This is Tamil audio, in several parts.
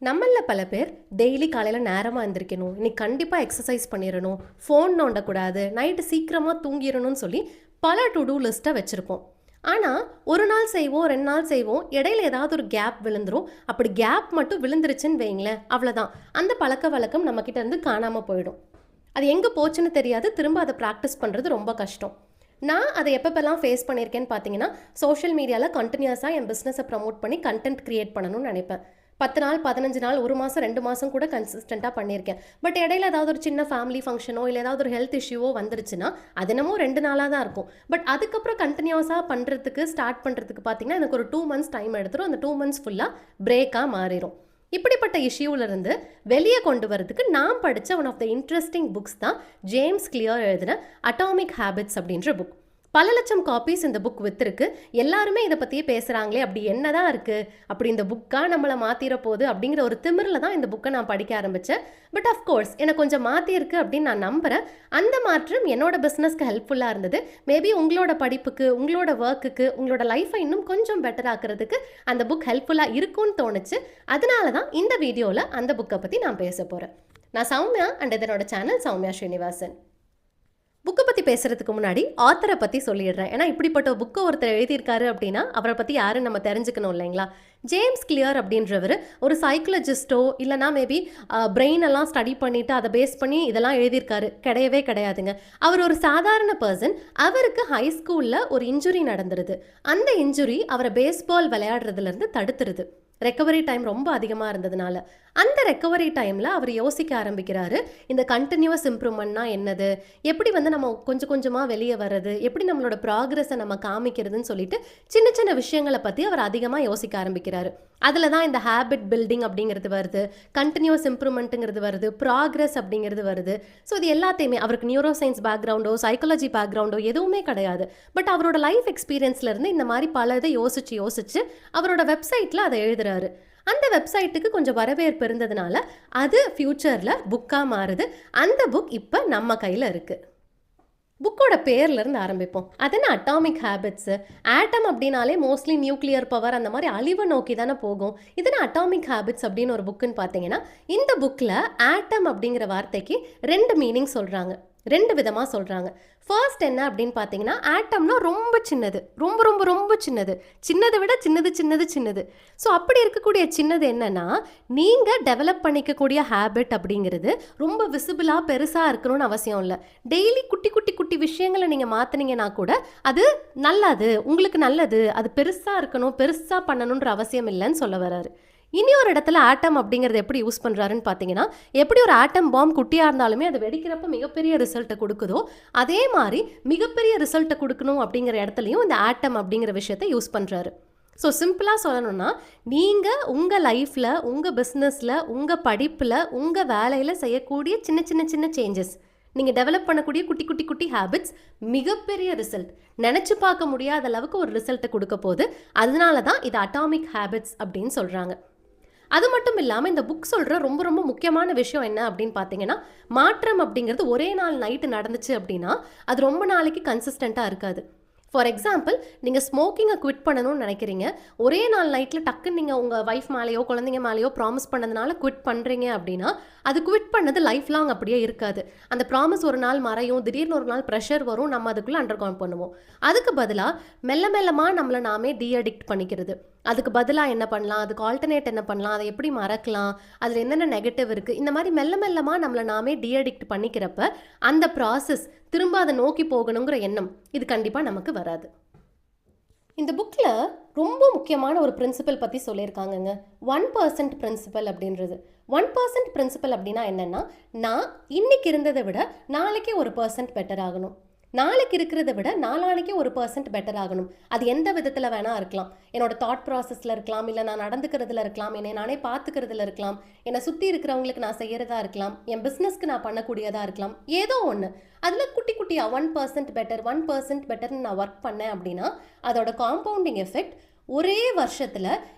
நம்மள பல பேர் டெய்லி காலையில் நேரமாக எழுந்திரிக்கணும், இன்னைக்கு கண்டிப்பாக எக்ஸசைஸ் பண்ணிடணும், ஃபோன் நோண்டக்கூடாது, நைட்டு சீக்கிரமாக தூங்கிடணும்னு சொல்லி பல டு டூ லிஸ்ட்டை வச்சுருப்போம். ஆனால் ஒரு நாள் செய்வோம், 2 நாள் செய்வோம், இடையில ஏதாவது ஒரு கேப் விழுந்துரும். அப்படி கேப் மட்டும் விழுந்துருச்சுன்னு வைங்களேன், அவ்வளோதான். அந்த பழக்க வழக்கம் நம்மக்கிட்ட இருந்து காணாமல் போயிடும். அது எங்கே போச்சுன்னு தெரியாது. திரும்ப அதை ப்ராக்டிஸ் பண்ணுறது ரொம்ப கஷ்டம். நான் அதை எப்பப்பெல்லாம் ஃபேஸ் பண்ணியிருக்கேன்னு பார்த்தீங்கன்னா, சோஷியல் மீடியாவில் கண்டினியூஸாக என் பிஸ்னஸை ப்ரமோட் பண்ணி கண்டென்ட் க்ரியேட் பண்ணணும்னு நினைப்பேன். 10 நாள், 15 நாள், 1 மாதம், 2 மாதம் கூட கன்சிஸ்டண்ட்டாக பண்ணியிருக்கேன். பட் இடையில ஏதாவது ஒரு சின்ன ஃபேமிலி ஃபங்க்ஷனோ இல்லை ஏதாவது ஒரு ஹெல்த் இஷ்யூவோ வந்துருச்சுன்னா, அது என்னமோ 2 நாளாக தான் இருக்கும். பட் அதுக்கப்புறம் கண்டினியூஸாக பண்ணுறதுக்கு ஸ்டார்ட் பண்ணுறதுக்கு பார்த்தீங்கன்னா, எனக்கு ஒரு 2 மந்த்ஸ் டைம் எடுத்துரும். அந்த 2 மந்த்ஸ் ஃபுல்லாக பிரேக்காக மாறிடும். இப்படிப்பட்ட இஷ்யூவிலிருந்து வெளியே கொண்டு வரதுக்கு நான் படித்த one of the interesting books தான் ஜேம்ஸ் கிளியர் எழுதின அட்டாமிக் ஹேபிட்ஸ் அப்படின்ற புக். பல லட்சம் காப்பீஸ் இந்த புக் விற்றுருக்கு. எல்லாருமே இதை பற்றியே பேசுகிறாங்களே, அப்படி என்னதான் இருக்குது, அப்படி இந்த புக்காக நம்மளை மாற்றிட போகுது அப்படிங்கிற ஒரு திமிரில் தான் இந்த புக்கை நான் படிக்க ஆரம்பித்தேன். பட் அஃப்கோர்ஸ் எனக்கு கொஞ்சம் மாற்றிருக்கு அப்படின்னு நான் நம்புகிறேன். அந்த மாற்றம் என்னோட பிஸ்னஸ்க்கு ஹெல்ப்ஃபுல்லாக இருந்தது. மேபி உங்களோட படிப்புக்கு, உங்களோட ஒர்க்குக்கு, உங்களோட லைஃப்பை இன்னும் கொஞ்சம் பெட்டர் ஆக்கிறதுக்கு அந்த புக் ஹெல்ப்ஃபுல்லாக இருக்கும்னு தோணுச்சு. அதனால தான் இந்த வீடியோவில் அந்த புக்கை பற்றி நான் பேச போகிறேன். நான் சௌமியா அண்ட் இதனோட சேனல் சௌமியா ஸ்ரீனிவாசன். புக்கை பற்றி பேசுகிறதுக்கு முன்னாடி ஆத்தரை பற்றி சொல்லிடுறேன். ஏன்னா இப்படிப்பட்ட புக்கை ஒருத்தர் எழுதியிருக்காரு அப்படின்னா அவரை பற்றி யாரும் நம்ம தெரிஞ்சுக்கணும் இல்லைங்களா. ஜேம்ஸ் கிளியர் அப்படின்றவர் ஒரு சைக்காலஜிஸ்ட்டோ இல்லைனா மேபி பிரெயின் எல்லாம் ஸ்டடி பண்ணிவிட்டு அதை பேஸ் பண்ணி இதெல்லாம் எழுதியிருக்காரு கிடையவே கிடையாதுங்க. அவர் ஒரு சாதாரண பர்சன். அவருக்கு ஹை ஸ்கூலில் ஒரு இன்ஜுரி நடந்துருது. அந்த இன்ஜுரி அவரை பேஸ்பால் விளையாடுறதுலேருந்து தடுத்துருது. ரெக்கவரி டைம் ரொம்ப அதிகமாக இருந்ததுனால அந்த ரெக்கவரி டைமில் அவர் யோசிக்க ஆரம்பிக்கிறாரு, இந்த கண்டினியூஸ் இம்ப்ரூவ்மெண்ட்னா என்னது, எப்படி நம்ம கொஞ்சம் கொஞ்சமாக வெளியே வர்றது, எப்படி நம்மளோட ப்ராக்ரெஸை நம்ம காமிக்கிறதுன்னு சொல்லிட்டு சின்ன சின்ன விஷயங்களை பற்றி அவர் அதிகமாக யோசிக்க ஆரம்பிக்கிறாரு. அதில் தான் இந்த ஹேபிட் பில்டிங் அப்படிங்கிறது வருது, கண்டினியூஸ் இம்ப்ரூவ்மெண்ட்டுங்கிறது வருது, ப்ராக்ரெஸ் அப்படிங்கிறது வருது. ஸோ இது எல்லாத்தையுமே அவருக்கு நியூரோ சயின்ஸ் பேக்ரவுண்டோ சைக்காலஜி பேக்ரவுண்டோ எதுவுமே கிடையாது. பட் அவரோட லைஃப் எக்ஸ்பீரியன்ஸ்லேருந்து இந்த மாதிரி பல இதை யோசிச்சு அவரோட வெப்சைட்டில் அதை எழுதுறாரு. அந்த வெப்சைட்டுக்கு கொஞ்சம் வரவேற்பு இருந்ததுனால அது ஃப்யூச்சரில் புக்காக மாறுது. அந்த புக் இப்போ நம்ம கையில் இருக்குது. புக்கோட பேர்லேருந்து ஆரம்பிப்போம். அது என்ன அட்டாமிக் ஹேபிட்ஸு. ஆட்டம் அப்படின்னாலே மோஸ்ட்லி நியூக்ளியர் பவர் அந்த மாதிரி அழிவை நோக்கி தானே போகும். இதுனா அட்டாமிக் ஹேபிட்ஸ் அப்படின்னு ஒரு புக்குன்னு பார்த்தீங்கன்னா, இந்த புக்கில் ஆட்டம் அப்படிங்கிற வார்த்தைக்கு 2 மீனிங் சொல்கிறாங்க, 2 விதமாக சொல்கிறாங்க. ஃபர்ஸ்ட் என்ன அப்படின்னு பார்த்தீங்கன்னா, ஆட்டம்னா ரொம்ப சின்னது, ரொம்ப ரொம்ப ரொம்ப சின்னது, சின்னதை விட சின்னது சின்னது சின்னது. ஸோ அப்படி இருக்கக்கூடிய சின்னது என்னன்னா, நீங்கள் டெவலப் பண்ணிக்கக்கூடிய ஹேபிட் அப்படிங்கிறது ரொம்ப விசிபிளாக பெருசாக இருக்கணும்னு அவசியம் இல்லை. டெய்லி குட்டி குட்டி குட்டி விஷயங்களை நீங்கள் மாற்றினீங்கன்னா கூட அது நல்லது, உங்களுக்கு நல்லது. அது பெருசாக இருக்கணும், பெருசாக பண்ணணுன்ற அவசியம் இல்லைன்னு சொல்ல வர்றாரு. இனி ஒரு இடத்துல ஆட்டம் அப்படிங்கிறது எப்படி யூஸ் பண்ணுறாருன்னு பார்த்தீங்கன்னா, எப்படி ஒரு ஆட்டம் பாம் குட்டியாக இருந்தாலுமே அது வெடிக்கிறப்ப மிகப்பெரிய ரிசல்ட்டை கொடுக்குதோ, அதே மாதிரி மிகப்பெரிய ரிசல்ட்டை கொடுக்கணும் அப்படிங்கிற இடத்துலையும் இந்த ஆட்டம் அப்படிங்கிற விஷயத்தை யூஸ் பண்ணுறாரு. ஸோ சிம்பிளாக சொல்லணும்னா, நீங்கள் உங்கள் லைஃப்பில், உங்கள் பிஸ்னஸில், உங்கள் படிப்பில், உங்கள் வேலையில் செய்யக்கூடிய சின்ன சின்ன சின்ன சேஞ்சஸ், நீங்கள் டெவலப் பண்ணக்கூடிய குட்டி குட்டி குட்டி ஹேபிட்ஸ் மிகப்பெரிய ரிசல்ட், நினச்சி பார்க்க முடியாத அளவுக்கு ஒரு ரிசல்ட்டை கொடுக்க போகுது. அதனால தான் இது அட்டாமிக் ஹேபிட்ஸ் அப்படின்னு சொல்கிறாங்க. அது மட்டும் இல்லாமல் இந்த புக் சொல்கிற ரொம்ப ரொம்ப முக்கியமான விஷயம் என்ன அப்படின்னு பார்த்தீங்கன்னா, மாற்றம் அப்படிங்கிறது ஒரே நாள் நைட்டு நடந்துச்சு அப்படின்னா அது ரொம்ப நாளைக்கு கன்சிஸ்டண்ட்டாக இருக்காது. ஃபார் எக்ஸாம்பிள், நீங்கள் ஸ்மோக்கிங்கை குவிட் பண்ணணும்னு நினைக்கிறீங்க. ஒரே நாள் நைட்டில் டக்குன்னு நீங்கள் உங்கள் ஒய்ஃப் மேலேயோ குழந்தைங்க மேலேயோ ப்ராமிஸ் பண்ணதுனால குவிட் பண்ணுறீங்க அப்படின்னா அது குவிட் பண்ணது லைஃப் லாங் அப்படியே இருக்காது. அந்த ப்ராமிஸ் ஒரு நாள் மறையும், திடீர்னு ஒரு நாள் ப்ரெஷர் வரும், நம்ம அதுக்குள்ளே அண்டர்கவுண்ட் பண்ணுவோம். அதுக்கு பதிலாக மெல்ல மெல்லமாக நம்மளை நாமே டீஅடிக்ட் பண்ணிக்கிறது. அதுக்கு பதிலாக என்ன பண்ணலாம், அதுக்கு ஆல்டர்னேட் என்ன பண்ணலாம், அதை எப்படி மறக்கலாம், அதில் என்னென்ன நெகட்டிவ் இருக்குது, இந்த மாதிரி மெல்ல மெல்லமாக நம்மளை நாமே டீஅடிக்ட் பண்ணிக்கிறப்ப அந்த ப்ராசஸ் திரும்ப அதை நோக்கி போகணுங்கிற எண்ணம் இது கண்டிப்பாக நமக்கு வராது. இந்த புக்கில் ரொம்ப முக்கியமான ஒரு பிரின்சிபல் பற்றி சொல்லியிருக்காங்கங்க, 1% பிரின்சிபல் அப்படின்றது. 1% பிரின்சிபல் அப்படின்னா என்னென்னா, நான் இன்னைக்கு இருந்ததை விட நாளைக்கே 1% பெட்டர் ஆகணும், நாளைக்கு இருக்கிறத விட நாளானைக்கே 1% பெட்டர் ஆகணும். அது எந்த விதத்தில் வேணால் இருக்கலாம். என்னோட தாட் ப்ராசஸில் இருக்கலாம், இல்லை நான் நடந்துக்கிறதுல இருக்கலாம், என்னை நானே பார்த்துக்கிறதுல இருக்கலாம், என்னை சுற்றி இருக்கிறவங்களுக்கு நான் செய்கிறதா இருக்கலாம், என் பிஸ்னஸ்க்கு நான் பண்ணக்கூடியதாக இருக்கலாம், ஏதோ ஒன்று. அதில் குட்டி குட்டியாக 1% பெட்டர் 1% பெட்டர்னு நான் ஒர்க் பண்ணேன் அப்படின்னா அதோட காம்பவுண்டிங் எஃபெக்ட் ஒரே வருஷத்தில்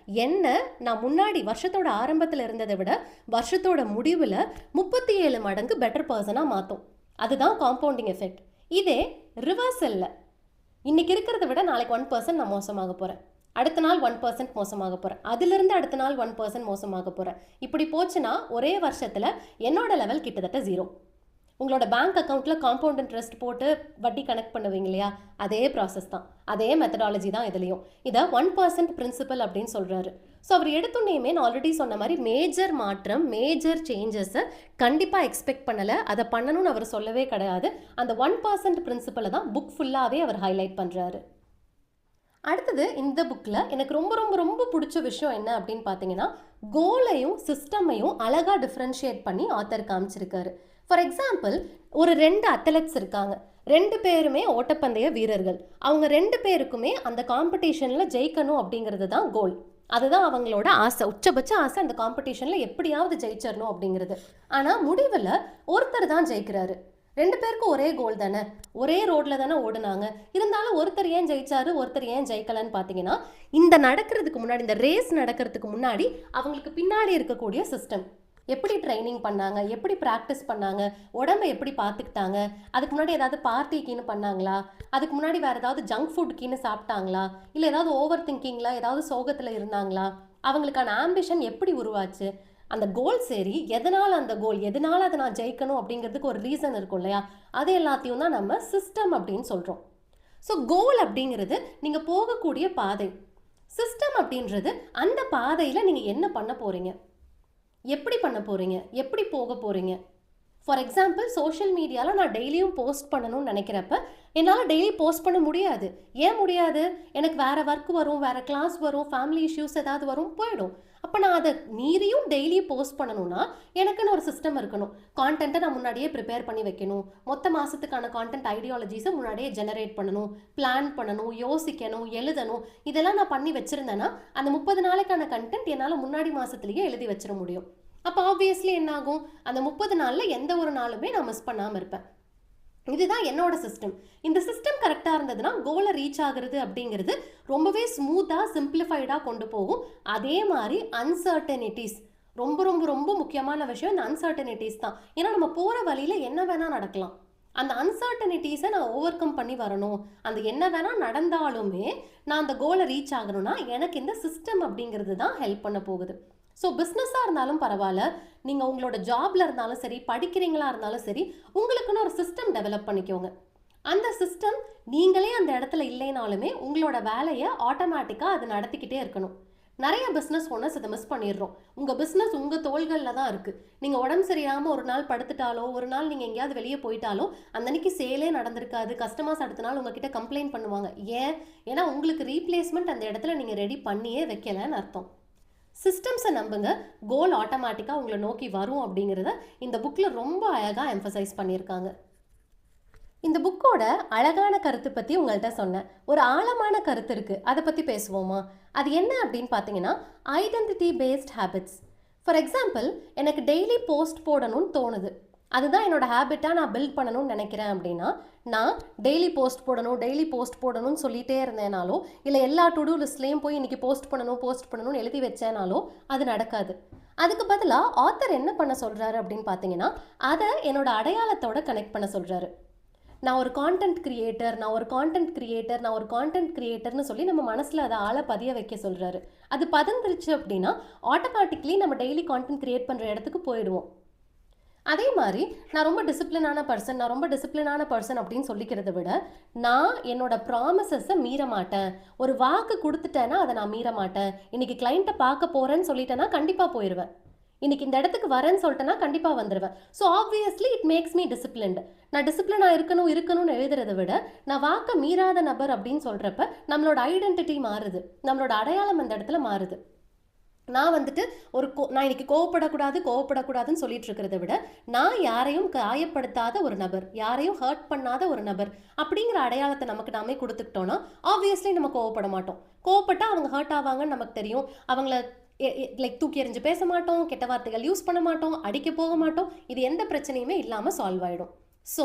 என்ன நான் முன்னாடி வருஷத்தோட ஆரம்பத்தில் இருந்ததை விட வருஷத்தோட முடிவில் 37 மடங்கு பெட்டர் பர்சனாக மாற்றும். அதுதான் காம்பவுண்டிங் எஃபெக்ட். இதே ரிவர்சல்ல, இன்னைக்கு இருக்கிறத விட நாளைக்கு 1% நான் மோசமாக போகிறேன், அடுத்த நாள் 1% மோசமாக போகிறேன், அதிலிருந்து அடுத்த நாள் 1% மோசமாக போகிறேன். இப்படி போச்சுன்னா ஒரே வருஷத்தில் என்னோட லெவல் கிட்டத்தட்ட 0. உங்களோட பேங்க் அக்கௌண்ட்டில் காம்பவுண்ட் இன்ட்ரெஸ்ட் போட்டு வட்டி கனெக்ட் பண்ணுவீங்க இல்லையா, அதே ப்ராசஸ் தான், அதே மெத்தடாலஜி தான் இதுலேயும். இதை 1% பிரின்சிபல் அப்படின்னு சொல்கிறாரு. ஸோ அவர் எடுத்துன்னேயுமே நான் ஆல்ரெடி சொன்ன மாதிரி மேஜர் மாற்றம், மேஜர் சேஞ்சஸை கண்டிப்பாக எக்ஸ்பெக்ட் பண்ணலை, அதை பண்ணணும்னு அவர் சொல்லவே கிடையாது. அந்த 1% பிரின்சிபலை தான் புக் ஃபுல்லாகவே அவர் ஹைலைட் பண்ணுறாரு. அடுத்தது இந்த புக்கில் எனக்கு ரொம்ப ரொம்ப ரொம்ப பிடிச்ச விஷயம் என்ன அப்படின்னு பார்த்தீங்கன்னா, கோலையும் சிஸ்டமையும் அழகாக டிஃப்ரென்ஷியேட் பண்ணி ஆத்தர் காமிச்சிருக்காரு. ஃபார் எக்ஸாம்பிள், ஒரு 2 அத்லெட்ஸ் இருக்காங்க, 2 பேருமே ஓட்டப்பந்தய வீரர்கள். அவங்க 2 பேருக்குமே அந்த காம்படிஷனில் ஜெயிக்கணும் அப்படிங்கிறது தான் கோல். அதுதான் அவங்களோட ஆசை, உச்சபட்ச ஆசை, அந்த காம்படிஷனில் எப்படியாவது ஜெயிச்சிடணும் அப்படிங்கிறது. ஆனால் முடிவில் ஒருத்தர் தான் ஜெயிக்கிறாரு. 2 பேருக்கும் ஒரே கோல் தானே, ஒரே ரோடில் தானே ஓடுனாங்க. இருந்தாலும் ஒருத்தர் ஏன் ஜெயிச்சாரு, ஒருத்தர் ஏன் ஜெயிக்கலன்னு பார்த்தீங்கன்னா, இந்த நடக்கிறதுக்கு முன்னாடி, இந்த ரேஸ் நடக்கிறதுக்கு முன்னாடி அவங்களுக்கு பின்னாடி இருக்கக்கூடிய சிஸ்டம், எப்படி ட்ரைனிங் பண்ணாங்க, எப்படி ப்ராக்டிஸ் பண்ணாங்க, உடம்பை எப்படி பார்த்துக்கிட்டாங்க, அதுக்கு முன்னாடி ஏதாவது பார்ட்டிக்கின்னு பண்ணாங்களா, அதுக்கு முன்னாடி வேறு ஏதாவது ஜங்க் ஃபுட்கின்னு சாப்பிட்டாங்களா, இல்லை ஏதாவது ஓவர் திங்கிங்கில் ஏதாவது சோகத்தில் இருந்தாங்களா, அவங்களுக்கான ஆம்பிஷன் எப்படி உருவாச்சு, அந்த கோல் சரி, எதனால் அந்த கோல், எதனால் அதை நான் ஜெயிக்கணும் அப்படிங்கிறதுக்கு ஒரு ரீசன் இருக்கும் இல்லையா, அது எல்லாத்தையும் தான் நம்ம சிஸ்டம் அப்படின்னு சொல்கிறோம். ஸோ கோல் அப்படிங்கிறது நீங்கள் போகக்கூடிய பாதை, சிஸ்டம் அப்படின்றது அந்த பாதையில் நீங்கள் என்ன பண்ண போகிறீங்க, எப்படி பண்ண போகிறீங்க, எப்படி போக போகிறீங்க. ஃபார் எக்ஸாம்பிள், சோஷியல் மீடியாவில் நான் டெய்லியும் போஸ்ட் பண்ணணும்னு நினைக்கிறப்ப என்னால் டெய்லி போஸ்ட் பண்ண முடியாது. ஏன் முடியாது? எனக்கு வேறு ஒர்க் வரும், வேறு கிளாஸ் வரும், ஃபேமிலி இஷ்யூஸ் ஏதாவது வரும், போயிடும். அப்போ நான் அதை மீறியும் டெய்லி போஸ்ட் பண்ணணும்னா எனக்குன்னு ஒரு சிஸ்டம் இருக்கணும். கான்டென்ட்டை நான் முன்னாடியே ப்ரிப்பேர் பண்ணி வைக்கணும், மொத்த மாதத்துக்கான கான்டென்ட் ஐடியாலஜிஸை முன்னாடியே ஜெனரேட் பண்ணணும், பிளான் பண்ணணும், யோசிக்கணும், எழுதணும். இதெல்லாம் நான் பண்ணி வச்சுருந்தேன்னா அந்த 30 நாளைக்கான கண்டென்ட் என்னால் முன்னாடி மாதத்துலேயே எழுதி வச்சிட முடியும். அப்போ ஆப்வியஸ்லி என்ன ஆகும், அந்த 30 நாளில் எந்த ஒரு நாளுமே நான் மிஸ் பண்ணாமல் இருப்பேன். இதுதான் என்னோட சிஸ்டம். இந்த சிஸ்டம் கரெக்டாக இருந்ததுன்னா கோலை ரீச் ஆகுறது அப்படிங்கிறது ரொம்பவே ஸ்மூத்தாக, சிம்பிளிஃபைடாக கொண்டு போகும். அதே மாதிரி அன்சர்டனிட்டிஸ், ரொம்ப ரொம்ப ரொம்ப முக்கியமான விஷயம் இந்த அன்சர்டனிட்டிஸ் தான். ஏன்னா நம்ம போகிற வழியில் என்ன வேணால் நடக்கலாம். அந்த அன்சர்டனிட்டிஸை நான் ஓவர் கம் பண்ணி வரணும். அந்த என்ன வேணால் நடந்தாலுமே நான் அந்த கோலை ரீச் ஆகணும்னா எனக்கு இந்த சிஸ்டம் அப்படிங்கிறது தான் ஹெல்ப் பண்ண போகுது. ஸோ பிஸ்னஸாக இருந்தாலும் பரவாயில்ல, நீங்கள் உங்களோட ஜாபில் இருந்தாலும் சரி, படிக்கிறீங்களா இருந்தாலும் சரி, உங்களுக்குன்னு ஒரு சிஸ்டம் டெவலப் பண்ணிக்கோங்க. அந்த சிஸ்டம் நீங்களே அந்த இடத்துல இல்லைனாலுமே உங்களோட வேலையை ஆட்டோமேட்டிக்காக அது நடத்திக்கிட்டே இருக்கணும். நிறைய பிஸ்னஸ் ஓனர்ஸ் இதை மிஸ் பண்ணிடுறோம். உங்கள் பிஸ்னஸ் உங்கள் தோள்களில் தான் இருக்குது. நீங்கள் உடம்பு சரியாமல் ஒரு நாள் படுத்துட்டாலோ, ஒரு நாள் நீங்கள் எங்கேயாவது வெளியே போயிட்டாலோ அன்னைக்கு சேலே நடந்திருக்காது. கஸ்டமர்ஸ் அடுத்த நாள் உங்ககிட்ட கம்ப்ளைண்ட் பண்ணுவாங்க. ஏன்னா உங்களுக்கு ரீப்ளேஸ்மெண்ட் அந்த இடத்துல நீங்கள் ரெடி பண்ணியே வைக்கலன்னு அர்த்தம். சிஸ்டம்ஸை நம்புங்க, கோல் ஆட்டோமேட்டிக்காக உங்களை நோக்கி வரும் அப்படிங்கிறத இந்த புக்கில் ரொம்ப அழகாக எம்ஃபசைஸ் பண்ணியிருக்காங்க. இந்த புக்கோட அழகான கருத்து பற்றி உங்கள்கிட்ட சொன்னேன். ஒரு ஆழமான கருத்து இருக்குது, அதை பற்றி பேசுவோமா? அது என்ன அப்படின்னு பார்த்தீங்கன்னா, identity based habits. For example, எனக்கு டெய்லி போஸ்ட் போடணும்னு தோணுது, அதுதான் என்னோட ஹேபிட்டாக நான் பில்ட் பண்ணணும்னு நினைக்கிறேன் அப்படின்னா, நான் டெய்லி போஸ்ட் போடணும்னு சொல்லிகிட்டே இருந்தேனாலோ, இல்லை எல்லா டு டூ லிஸ்ட்லேயும் போய் இன்றைக்கி போஸ்ட் பண்ணணும்னு எழுதி வச்சேனாலோ அது நடக்காது. அதுக்கு பதிலாக ஆத்தர் என்ன பண்ண சொல்கிறாரு அப்படின்னு பார்த்தீங்கன்னா, அதை என்னோட அடையாளத்தோட கனெக்ட் பண்ண சொல்கிறாரு. நான் ஒரு கான்டென்ட் கிரியேட்டர்னு சொல்லி நம்ம மனசில் அதை ஆளை பதிய வைக்க சொல்கிறாரு. அது பதிந்துருச்சு அப்படின்னா ஆட்டோமேட்டிக்லி நம்ம டெய்லி கான்டென்ட் கிரியேட் பண்ணுற இடத்துக்கு போயிடுவோம். அதே மாதிரி நான் ரொம்ப டிசிப்ளினான பர்சன் அப்படின்னு சொல்லிக்கிறத விட, நான் என்னோட ப்ராமிசஸை மீற மாட்டேன். ஒரு வாக்கு கொடுத்துட்டேன்னா அதை நான் மீற மாட்டேன். இன்னைக்கு கிளைண்ட்டை பார்க்க போகிறேன்னு சொல்லிட்டேன்னா கண்டிப்பாக போயிடுவேன். இன்னைக்கு இந்த இடத்துக்கு வரேன்னு சொல்லிட்டேன்னா கண்டிப்பாக வந்துடுவேன். So obviously it makes me disciplined. நான் டிசிப்ளினாக இருக்கணும்னு எழுதுறதை விட, நான் வாக்க மீறாத நபர் அப்படின்னு சொல்கிறப்ப நம்மளோட ஐடென்டிட்டி மாறுது, நம்மளோட அடையாளம் அந்த இடத்துல மாறுது. நான் நான் இன்னைக்கு கோவப்படக்கூடாதுன்னு சொல்லிட்டு இருக்கிறத விட, நான் யாரையும் காயப்படுத்தாத ஒரு நபர், யாரையும் ஹர்ட் பண்ணாத ஒரு நபர் அப்படிங்கிற அடையாளத்தை நமக்கு நாமே கொடுத்துக்கிட்டோன்னா ஆப்வியஸ்லி நம்ம கோவப்பட மாட்டோம். கோவப்பட்டா அவங்க ஹர்ட் ஆவாங்கன்னு நமக்கு தெரியும். அவங்கள தூக்கி எறிஞ்சு பேச மாட்டோம், கெட்ட வார்த்தைகள் யூஸ் பண்ண மாட்டோம், அடிக்க போக மாட்டோம். இது எந்த பிரச்சனையுமே இல்லாமல் சால்வ் ஆகிடும். ஸோ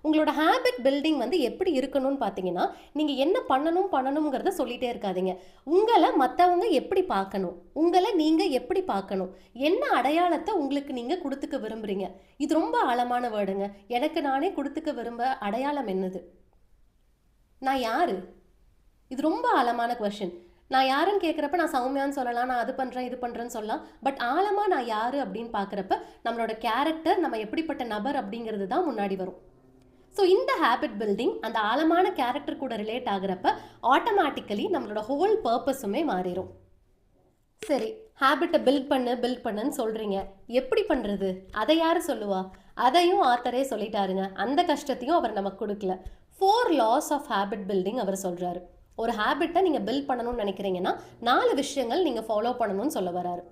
உங்களோட ஹேபிட் பில்டிங் எப்படி இருக்கணும்னு பார்த்தீங்கன்னா, நீங்கள் என்ன பண்ணணுங்கிறத சொல்லிகிட்டே இருக்காதீங்க. உங்களை மற்றவங்க எப்படி பார்க்கணும், உங்களை நீங்கள் எப்படி பார்க்கணும், என்ன அடையாளத்தை உங்களுக்கு நீங்கள் கொடுத்துக்க விரும்புகிறீங்க. இது ரொம்ப ஆழமான வேர்டுங்க. எனக்கு நானே கொடுத்துக்க விரும்ப அடையாளம் என்னது, நான் யாரு? இது ரொம்ப ஆழமான கொஸ்டின். நான் யாருன்னு கேட்குறப்ப நான் சௌமியான்னு சொல்லலாம், நான் அது பண்ணுறேன் இது பண்ணுறேன்னு சொல்லலாம். பட் ஆழமாக நான் யார் அப்படின்னு பார்க்குறப்ப நம்மளோட கேரக்டர், நம்ம எப்படிப்பட்ட நபர் அப்படிங்கிறது தான் முன்னாடி வரும். ஸோ இந்த ஹேபிட் பில்டிங் அந்த ஆழமான கேரக்டர் கூட ரிலேட் ஆகுறப்ப ஆட்டோமேட்டிக்கலி நம்மளோட ஹோல் பர்பஸுமே மாறிடும். சரி, ஹேபிட்டை பில்ட் பண்ணுன்னு சொல்கிறீங்க, எப்படி பண்ணுறது? அதை யார் சொல்லுவா? அதையும் ஆத்தரே சொல்லிட்டாருங்க. அந்த கஷ்டத்தையும் அவர் நமக்கு கொடுக்கல. 4 லாஸ் ஆஃப் ஹேபிட் பில்டிங் அவர் சொல்கிறாரு. ஒரு ஹேபிட்டை நீங்கள் பில்ட் பண்ணணும்னு நினைக்கிறீங்கன்னா 4 விஷயங்கள் நீங்கள் ஃபாலோ பண்ணணும்னு சொல்ல வராரு.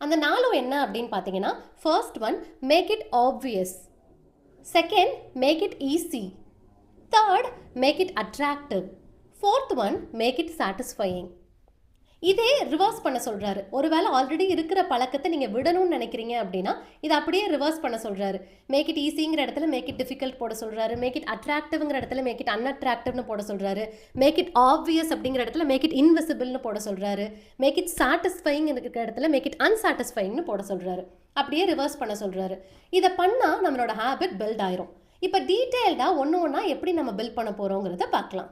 அந்த 4 என்ன அப்படின்னு பார்த்தீங்கன்னா, first one, make it obvious. Second, make it easy. Third, make it attractive. Fourth one, make it satisfying. இதே ரிவர்ஸ் பண்ண சொல்கிறாரு. ஒருவேளை ஆல்ரெடி இருக்கிற பழக்கத்தை நீங்கள் விடணும்னு நினைக்கிறீங்க அப்படின்னா இதை அப்படியே ரிவர்ஸ் பண்ண சொல்கிறாரு. மேக் இட் ஈஸிங்கிற இடத்துல மேக் இட் டிஃபிகல்ட் போட சொல்கிறாரு. மேக் இட் அட்ராக்டிவ்ங்கிற இடத்துல மேக் இட் அன்அட்ராக்டிவ்னு போட சொல்கிறாரு. மேக் இட் ஆப்வியஸ் அப்படிங்கிற இடத்துல மேக் இட் இன்விசிபிள்னு போட சொல்கிறாரு. மேக் இட் சாட்டிஸ்ஃபைங் இருக்கிற இடத்துல மேக் இட் அன்சாட்டிஸ்ஃபைங்னு போட சொல்கிறாரு. அப்படியே ரிவர்ஸ் பண்ண சொல்கிறாரு. இதை பண்ணால் நம்மளோட ஹேபிட் பில்ட் ஆயிரும். இப்போ டீட்டெயில்டாக ஒன்று ஒன்றா எப்படி நம்ம பில்ட் பண்ண போகிறோங்கிறத பார்க்கலாம்.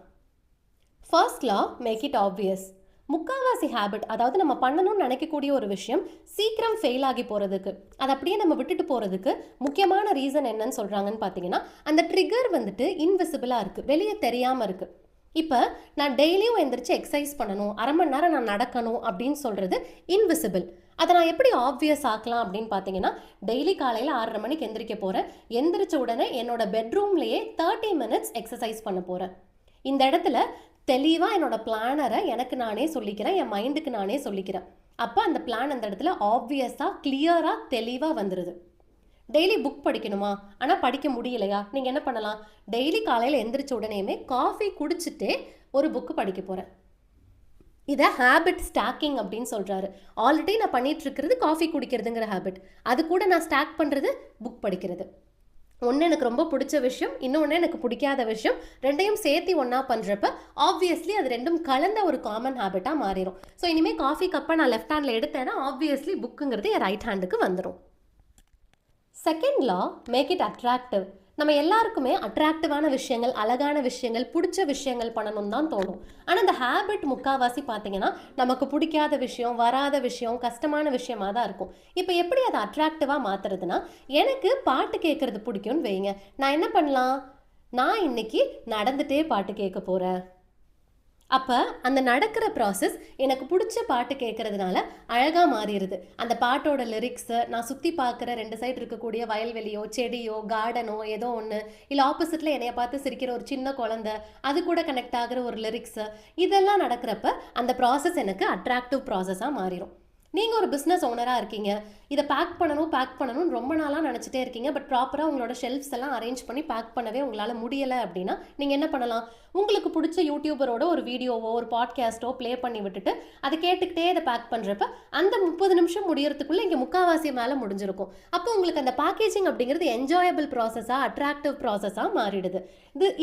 First law, make it obvious. முக்காவாசி ஹேபிட், அதாவது நம்ம பண்ணணும்னு நினைக்கக்கூடிய ஒரு விஷயம் சீக்கிரம் ஃபெயில் ஆகி போகிறதுக்கு, அதை அப்படியே நம்ம விட்டுட்டு போகிறதுக்கு முக்கியமான ரீசன் என்னன்னு சொல்கிறாங்கன்னு பார்த்தீங்கன்னா, அந்த ட்ரிகர் வந்துட்டு இன்விசிபிளாக இருக்குது, வெளியே தெரியாமல் இருக்குது. இப்போ நான் டெய்லியும் எந்திரிச்சு எக்ஸசைஸ் பண்ணணும், அரை மணி நேரம் நான் நடக்கணும் அப்படின்னு சொல்கிறது இன்விசிபிள். அதை நான் எப்படி ஆப்வியஸ் ஆக்கலாம் அப்படின்னு பார்த்தீங்கன்னா, டெய்லி காலையில் 6:30 மணிக்கு எந்திரிக்க போகிறேன். எந்திரிச்ச உடனே என்னோட பெட்ரூம்லேயே 30 மினிட்ஸ் எக்ஸசைஸ் பண்ண போகிறேன். இந்த இடத்துல தெளிவாக என்னோட பிளானரை எனக்கு நானே சொல்லிக்கிறேன், என் மைண்டுக்கு நானே சொல்லிக்கிறேன். அப்போ அந்த பிளான் அந்த இடத்துல ஆப்வியஸாக கிளியராக தெளிவாக வந்துடுது. டெய்லி புக் படிக்கணுமா, ஆனால் படிக்க முடியலையா, நீங்கள் என்ன பண்ணலாம்? டெய்லி காலையில் எந்திரிச்ச உடனேயுமே காஃபி குடிச்சிட்டே ஒரு புக்கு படிக்க போகிறேன். இதை ஹேபிட் ஸ்டாக்கிங் அப்படின்னு சொல்கிறாரு. ஆல்ரெடி நான் பண்ணிட்டு இருக்கிறது காஃபி குடிக்கிறதுங்கிற ஹேபிட், அது கூட நான் ஸ்டாக் பண்ணுறது புக் படிக்கிறது. ஒன்று எனக்கு ரொம்ப பிடிச்ச விஷயம், இன்னொன்று எனக்கு பிடிக்காத விஷயம், ரெண்டையும் சேர்த்து ஒன்றா பண்ணுறப்ப ஆப்வியஸ்லி அது ரெண்டும் கலந்த ஒரு காமன் ஹேபிட்டாக மாறிடும். ஸோ இனிமேல் காஃபி கப்பை நான் லெஃப்ட் ஹேண்டில் எடுத்தேன்னா ஆப்வியஸ்லி புக்குங்கிறது என் ரைட் ஹேண்டுக்கு வந்துடும். Second law, make it attractive. நம்ம எல்லாருக்குமே அட்ராக்டிவான விஷயங்கள், அழகான விஷயங்கள், பிடிச்ச விஷயங்கள் பண்ணணும் தான் தோணும். ஆனால் இந்த ஹேபிட் முக்கால்வாசி பார்த்தீங்கன்னா நமக்கு பிடிக்காத விஷயம், வராத விஷயம், கஷ்டமான விஷயமாக தான் இருக்கும். இப்போ எப்படி அதை அட்ராக்டிவாக மாற்றுறதுனா, எனக்கு பாட்டு கேட்குறது பிடிக்கும்னு வைங்க, நான் என்ன பண்ணலாம்? நான் இன்னைக்கு நடந்துகிட்டே பாட்டு கேட்க போகிறேன். அப்போ அந்த நடக்கிற ப்ராசஸ் எனக்கு பிடிச்ச பாட்டு கேட்குறதுனால அழகாக மாறிடுது. அந்த பாட்டோட லிரிக்ஸு, நான் சுற்றி பார்க்குற 2 சைடு இருக்கக்கூடிய வயல்வெளியோ, செடியோ, கார்டனோ, ஏதோ ஒன்று, இல்லை ஆப்போசிட்டில் என்னைய பார்த்து சிரிக்கிற ஒரு சின்ன குழந்தை, அது கூட கனெக்ட் ஆகிற ஒரு லிரிக்ஸு, இதெல்லாம் நடக்கிறப்ப அந்த ப்ராசஸ் எனக்கு அட்ராக்டிவ் ப்ராசஸாக மாறிடும். நீங்கள் ஒரு பிஸ்னஸ் ஓனராக இருக்கீங்க, இதை பேக் பண்ணணும்னு ரொம்ப நாளாக நினச்சிட்டே இருக்கீங்க. பட் ப்ராப்பராக உங்களோட ஷெல்ஃப்ஸ் எல்லாம் அரேஞ்ச் பண்ணி பேக் பண்ணவே உங்களால் முடியலை அப்படின்னா நீங்கள் என்ன பண்ணலாம்? உங்களுக்கு பிடிச்ச யூடியூபரோட ஒரு வீடியோவோ ஒரு பாட்காஸ்ட்டோ ப்ளே பண்ணி விட்டுட்டு அதை கேட்டுக்கிட்டே இதை பேக் பண்ணுறப்ப அந்த 30 நிமிஷம் முடியறதுக்குள்ளே இங்கே முக்கால்வாசி மேலே முடிஞ்சிருக்கும். அப்போ உங்களுக்கு அந்த பேக்கேஜிங் அப்படிங்கிறது என்ஜாயபிள் ப்ராசஸாக, அட்ராக்டிவ் ப்ராசஸாக மாறிடுது.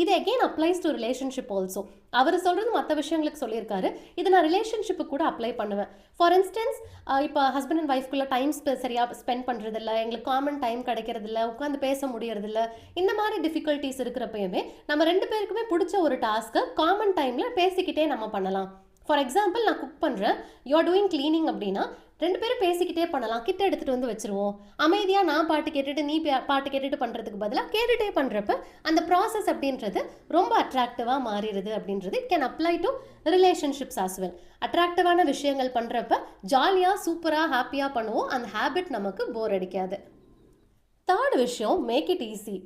இது again applies to relationship also. அவர் சொல்கிறது மற்ற விஷயங்களுக்கு சொல்லியிருக்காரு, இதை நான் ரிலேஷன்ஷிப்பு கூட அப்ளை பண்ணுவேன். ஃபார் இன்ஸ்டன்ஸ், இப்போ ஹஸ்பண்ட் அண்ட் ஒய்ஃப்குள்ளே டைம் சரியாக ஸ்பெண்ட் பண்ணுறதில்ல, எங்களுக்கு காமன் டைம் கிடைக்கிறதில்ல, உட்காந்து பேச முடியறதில்ல, இந்த மாதிரி டிஃபிகல்ட்டிஸ் இருக்கிறப்பயுமே நம்ம 2 பேருக்குமே பிடிச்ச ஒரு டாஸ்க்கை காமன் டைமில் பேசிக்கிட்டே நம்ம பண்ணலாம். ஃபார் எக்ஸாம்பிள், நான் குக் பண்ணுறேன், யூஆர் டூயிங் கிளீனிங் அப்படின்னா 2 பேரும் பேசிக்கிட்டே பண்ணலாம். கிட்ட எடுத்துகிட்டு வந்து வச்சுருவோம். அமைதியாக நான் பாட்டு கேட்டுட்டு நீ பாட்டு கேட்டுட்டு பண்ணுறதுக்கு பதிலாக கேட்டுகிட்டே பண்ணுறப்ப அந்த ப்ராசஸ் அப்படின்றது ரொம்ப அட்ராக்டிவாக மாறிடுது அப்படின்றது can apply to relationships as well. அட்ராக்டிவான விஷயங்கள் பண்ணுறப்ப ஜாலியாக, சூப்பராக, ஹாப்பியாக பண்ணுவோம். அந்த ஹேபிட் நமக்கு போர் அடிக்காது. தேர்ட் விஷயம், மேக் இட் ஈஸி.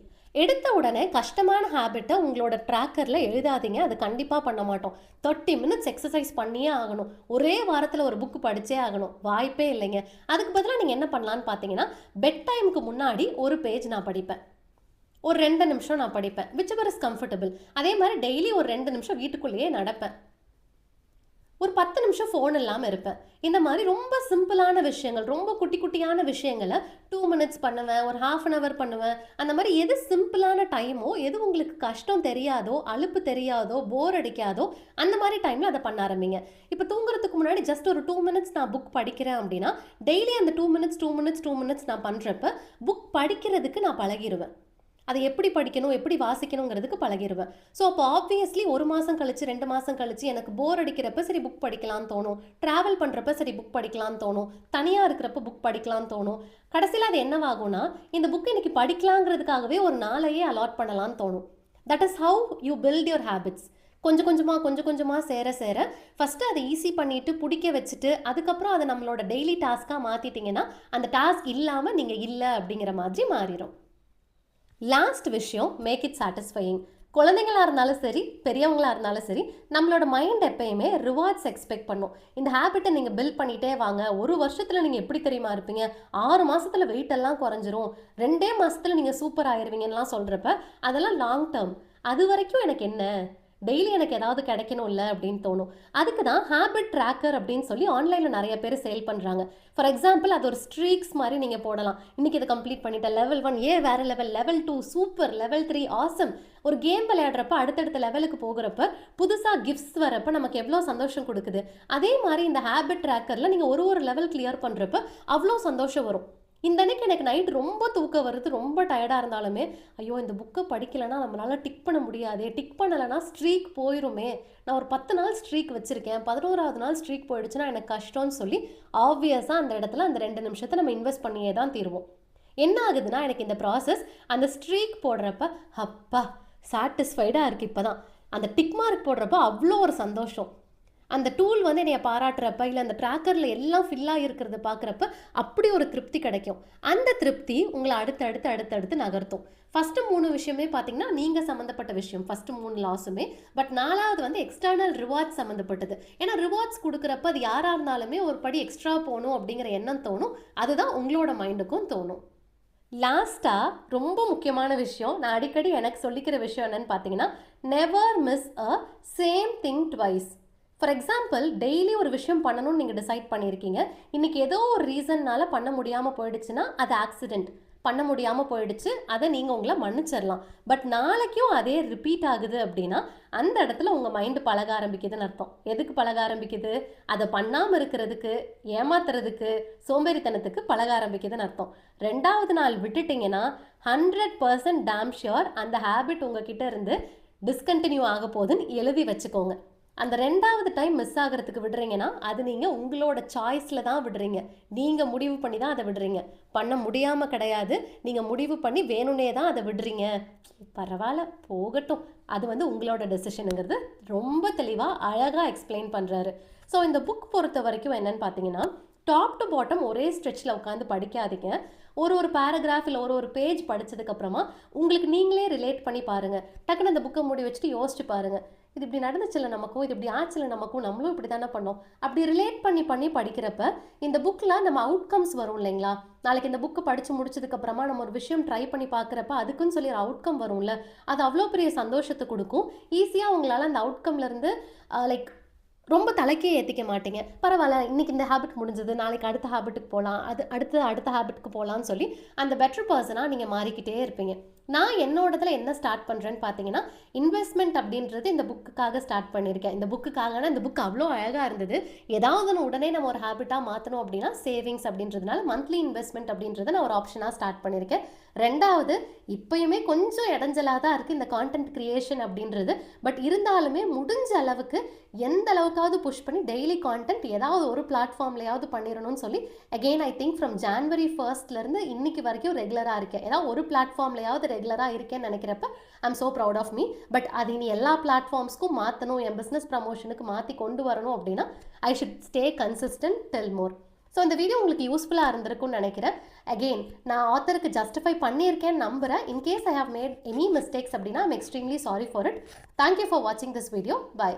எடுத்த உடனே கஷ்டமான ஹேபிட்டை உங்களோட ட்ராக்கரில் எழுதாதீங்க, அது கண்டிப்பாக பண்ண மாட்டோம். 30 மினிட்ஸ் எக்ஸசைஸ் பண்ணியே ஆகணும், ஒரே வாரத்தில் ஒரு புக்கு படித்தே ஆகணும், வாய்ப்பே இல்லைங்க. அதுக்கு பதிலாக நீங்கள் என்ன பண்ணலான்னு பார்த்தீங்கன்னா, பெட் டைமுக்கு முன்னாடி ஒரு பேஜ் நான் படிப்பேன், ஒரு 2 நிமிஷம் நான் படிப்பேன், விச் எவர் இஸ் கம்ஃபர்டபுள். அதே மாதிரி டெய்லி ஒரு 2 நிமிஷம் வீட்டுக்குள்ளேயே நடப்பேன், ஒரு 10 நிமிஷம் ஃபோன் இல்லாமல் இருப்பேன். இந்த மாதிரி ரொம்ப சிம்பிளான விஷயங்கள், ரொம்ப குட்டி குட்டியான விஷயங்களை 2 மினிட்ஸ் பண்ணுவேன், ஒரு ½ அன் ஹவர் பண்ணுவேன். அந்த மாதிரி எது சிம்பிளான டைமோ, எது உங்களுக்கு கஷ்டம் தெரியாதோ, அலுப்பு தெரியாதோ, போர் அடிக்காதோ, அந்த மாதிரி டைமில் அதை பண்ண ஆரம்பிங்க. இப்போ தூங்குறதுக்கு முன்னாடி ஜஸ்ட் ஒரு 2 மினிட்ஸ் நான் புக் படிக்கிறேன் அப்படின்னா டெய்லி அந்த 2 மினிட்ஸ் நான் பண்ணுறப்ப புக் படிக்கிறதுக்கு நான் பழகிடுவேன். அதை எப்படி படிக்கணும் எப்படி வாசிக்கணுங்கிறதுக்கு பழகிடுவேன். ஸோ அப்போ ஆப்வியஸ்லி 1 மாதம் கழிச்சு 2 மாதம் கழிச்சு எனக்கு போர் அடிக்கிறப்ப சரி புக் படிக்கலாம்னு தோணும். ட்ராவல் பண்ணுறப்ப சரி புக் படிக்கலாம்னு தோணும். தனியாக இருக்கிறப்ப புக் படிக்கலாம்னு தோணும். கடைசியில் அது என்னவாகும்னா இந்த புக் இன்னைக்கு படிக்கலாங்கிறதுக்காகவே ஒரு நாளையே அலாட் பண்ணலாம்னு தோணும். That is how you build your habits. கொஞ்சம் கொஞ்சமாக சேர சேர ஃபஸ்ட்டு அதை ஈஸி பண்ணிவிட்டு பிடிக்க வச்சுட்டு அதுக்கப்புறம் அதை நம்மளோட டெய்லி டாஸ்க்காக மாற்றிட்டிங்கன்னா அந்த டாஸ்க் இல்லாமல் நீங்கள் இல்லை அப்படிங்கிற மாதிரி மாறிடும். லாஸ்ட் விஷயம், மேக் இட் சாட்டிஸ்ஃபையிங். குழந்தைங்களாக இருந்தாலும் சரி பெரியவங்களாக இருந்தாலும் சரி நம்மளோட மைண்ட் எப்பயுமே ரிவார்ட்ஸ் எக்ஸ்பெக்ட் பண்ணும். இந்த ஹேபிட்டை நீங்கள் பில்ட் பண்ணிகிட்டே வாங்க. 1 வருஷத்தில் நீங்கள் எப்படி தெரியுமா இருப்பீங்க, 6 மாதத்தில் வெயிட் எல்லாம் குறைஞ்சிரும், 2 மாதத்தில் நீங்கள் சூப்பர் ஆயிடுவீங்கலாம் சொல்கிறப்ப அதெல்லாம் லாங் டேர்ம். அது வரைக்கும் எனக்கு என்ன, டெய்லி எனக்கு ஏதாவது கிடைக்கணும்ல அப்படின்னு தோணும். அதுக்கு தான் ஹேபிட் ட்ராக்கர் அப்படின்னு சொல்லி ஆன்லைனில் நிறைய பேர் சேல் பண்ணுறாங்க. ஃபார் எக்ஸாம்பிள் அது ஒரு ஸ்ட்ரீக்ஸ் மாதிரி நீங்கள் போடலாம். இன்றைக்கி இதை கம்ப்ளீட் பண்ணிட்டேன், லெவல் 1 வேறு level, level 2 super, level 3 awesome. ஒரு கேம் விளையாடுறப்ப அடுத்தடுத்த லெவலுக்கு போகிறப்ப புதுசாக கிஃப்ட்ஸ் வரப்போ நமக்கு எவ்வளோ சந்தோஷம் கொடுக்குது. அதே மாதிரி இந்த ஹேபிட் ட்ராக்கரில் நீங்கள் ஒரு லெவல் கிளியர் பண்ணுறப்ப அவ்வளோ சந்தோஷம் வரும். இந்த அன்னைக்கு எனக்கு நைட் ரொம்ப தூக்கம் வருது, ரொம்ப டயர்டாக இருந்தாலுமே ஐயோ இந்த புக்கை படிக்கலைன்னா நம்மளால் டிக் பண்ண முடியாதே, டிக் பண்ணலைன்னா ஸ்ட்ரீக் போயிருமே, நான் ஒரு 10 நாள் ஸ்ட்ரீக் வச்சுருக்கேன், 11வது நாள் ஸ்ட்ரீக் போயிடுச்சுன்னா எனக்கு கஷ்டம்னு சொல்லி ஆப்வியஸாக அந்த இடத்துல அந்த 2 நிமிஷத்தை நம்ம இன்வெஸ்ட் பண்ணியே தான் தீருவோம். என்ன ஆகுதுன்னா எனக்கு இந்த ப்ராசஸ் அந்த ஸ்ட்ரீக் போடுறப்ப அப்பா சாட்டிஸ்ஃபைடாக இருக்குது. இப்போ தான் அந்த டிக் மார்க் போடுறப்ப அவ்வளோ ஒரு சந்தோஷம். அந்த டூல் வந்து என்னைய பாராட்டுறப்ப இல்லை அந்த ட்ராக்கரில் எல்லாம் ஃபில்லாக இருக்கிறத பார்க்குறப்ப அப்படி ஒரு திருப்தி கிடைக்கும். அந்த திருப்தி உங்களை அடுத்தடுத்து நகர்த்தும். ஃபஸ்ட்டு 3 விஷயமே பார்த்தீங்கன்னா நீங்கள் சம்மந்தப்பட்ட விஷயம், ஃபஸ்ட்டு 3 லாஸுமே. பட் 4வது வந்து எக்ஸ்டர்னல் ரிவார்ட்ஸ் சம்மந்தப்பட்டது. ஏன்னா ரிவார்ட்ஸ் கொடுக்குறப்ப அது யாராக இருந்தாலுமே ஒரு படி எக்ஸ்ட்ரா போகணும் அப்படிங்கிற எண்ணம் தோணும். அதுதான் உங்களோட மைண்டுக்கும் தோணும். லாஸ்ட்டாக ரொம்ப முக்கியமான விஷயம், நான் அடிக்கடி எனக்கு சொல்லிக்கிற விஷயம் என்னன்னு பார்த்தீங்கன்னா, never miss a same thing twice. For example daily ஒரு விஷயம் பண்ணணும்னு நீங்கள் டிசைட் பண்ணியிருக்கீங்க. இன்றைக்கி ஏதோ ஒரு ரீசன்னால் பண்ண முடியாமல் போயிடுச்சுன்னா அது ஆக்சிடெண்ட், பண்ண முடியாமல் போயிடுச்சு, அதை நீங்கள் உங்களை மன்னிச்சிடலாம். பட் நாளைக்கும் அதே ரிப்பீட் ஆகுது அப்படின்னா அந்த இடத்துல உங்கள் மைண்டு பழக ஆரம்பிக்குதுன்னு அர்த்தம். எதுக்கு பழக ஆரம்பிக்குது, அதை பண்ணாமல் இருக்கிறதுக்கு, ஏமாத்துறதுக்கு, சோம்பேறித்தனத்துக்கு பழக ஆரம்பிக்குதுன்னு அர்த்தம். 2வது நாள் விட்டுட்டிங்கன்னா 100% டேம் ஷியோர் அந்த ஹேபிட் உங்ககிட்ட இருந்து டிஸ்கண்டினியூ ஆக போகுதுன்னு எழுதி வச்சுக்கோங்க. அந்த 2வது டைம் மிஸ் ஆகிறதுக்கு விடுறீங்கன்னா அது நீங்கள் உங்களோட சாய்ஸில் தான் விடுறீங்க. நீங்கள் முடிவு பண்ணி தான் அதை விடுறீங்க, பண்ண முடியாமல் கிடையாது. நீங்கள் முடிவு பண்ணி வேணும்னே தான் அதை விடுறீங்க. பரவாயில்ல போகட்டும், அது வந்து உங்களோட டெசிஷனுங்கிறது ரொம்ப தெளிவாக அழகாக எக்ஸ்பிளைன் பண்ணுறாரு. ஸோ இந்த புக் பொறுத்த வரைக்கும் என்னன்னு பார்த்தீங்கன்னா, டாப் டு பாட்டம் ஒரே ஸ்ட்ரெச்சில் உட்காந்து படிக்காதீங்க. ஒரு பேராகிராஃப் இல்லை ஒரு பேஜ் படித்ததுக்கப்புறமா உங்களுக்கு நீங்களே ரிலேட் பண்ணி பாருங்கள். டக்குன்னு அந்த புக்கை மூடி வச்சுட்டு யோசிச்சு பாருங்கள், இது இப்படி நடந்துச்சுல நமக்கும், இது இப்படி ஆச்சுல நமக்கும், நம்மளும் இப்படி தானே பண்ணோம். அப்படி ரிலேட் பண்ணி படிக்கிறப்ப இந்த புக்கில் நம்ம அவுட்கம்ஸ் வரும் இல்லைங்களா. நாளைக்கு இந்த புக்கு படித்து முடிச்சதுக்கப்புறமா நம்ம ஒரு விஷயம் ட்ரை பண்ணி பார்க்குறப்ப அதுக்குன்னு சொல்லி ஒரு அவுட்கம் வரும்ல, அது அவ்வளோ பெரிய சந்தோஷத்தை கொடுக்கும். ஈஸியாக உங்களால் அந்த அவுட்கம்லேருந்து லைக் ரொம்ப தலைக்கே ஏற்றிக்க மாட்டீங்க. பரவாயில்ல இன்றைக்கி இந்த ஹேபிட் முடிஞ்சது, நாளைக்கு அடுத்த ஹேபிட்டுக்கு போகலாம், அது அடுத்த ஹேபிட்டுக்கு போகலான்னு சொல்லி அந்த பெட்டர் பர்சனாக நீங்கள் மாறிக்கிட்டே இருப்பீங்க. நான் என்னோடதில் என்ன ஸ்டார்ட் பண்ணுறேன்னு பார்த்தீங்கன்னா, இன்வெஸ்ட்மெண்ட் அப்படின்றது இந்த புக்குக்காக ஸ்டார்ட் பண்ணியிருக்கேன். இந்த புக்குக்காகனா இந்த புக் அவ்வளோ அழகாக இருந்தது, ஏதாவது உடனே நம்ம ஒரு ஹேபிட்டாக மாற்றணும் அப்படின்னா சேவிங்ஸ் அப்படின்றதுனால மந்த்லி இன்வெஸ்ட்மெண்ட் அப்படின்றத நான் ஒரு ஆப்ஷனாக ஸ்டார்ட் பண்ணியிருக்கேன். 2வது இப்போயுமே கொஞ்சம் இடைஞ்சலாக தான் இருக்குது இந்த கான்டென்ட் க்ரியேஷன் அப்படின்றது. பட் இருந்தாலுமே முடிஞ்ச அளவுக்கு எந்த அளவுக்காவது புஷ் பண்ணி டெய்லி கான்டென்ட் ஏதாவது ஒரு பிளாட்ஃபார்ம்லையாவது பண்ணிடணும்னு சொல்லி again I think from January 1 இன்னைக்கு வரைக்கும் ரெகுலராக இருக்கேன். ஏதாவது ஒரு பிளாட்ஃபார்ம்லையாவது ரெகுலராக இருக்கேன்னு நினைக்கிறப்ப I'm so proud of me. But அது இனி எல்லா பிளாட்ஃபார்ம்ஸ்க்கும் மாற்றணும், என் பிஸ்னஸ் ப்ரமோஷனுக்கு மாற்றி கொண்டு வரணும் அப்படின்னா I should stay consistent tell more. So இந்த வீடியோ உங்களுக்கு யூஸ்ஃபுல்லாக இருந்திருக்கும்னு நினைக்கிறேன். அகெயின் நான் ஆத்தருக்கு ஜஸ்டிஃபை பண்ணியிருக்கேன்னு நம்புகிறேன். In case I have made any mistakes அப்படின்னா I'm extremely sorry for it. Thank you for வாட்சிங் திஸ் வீடியோ. பை.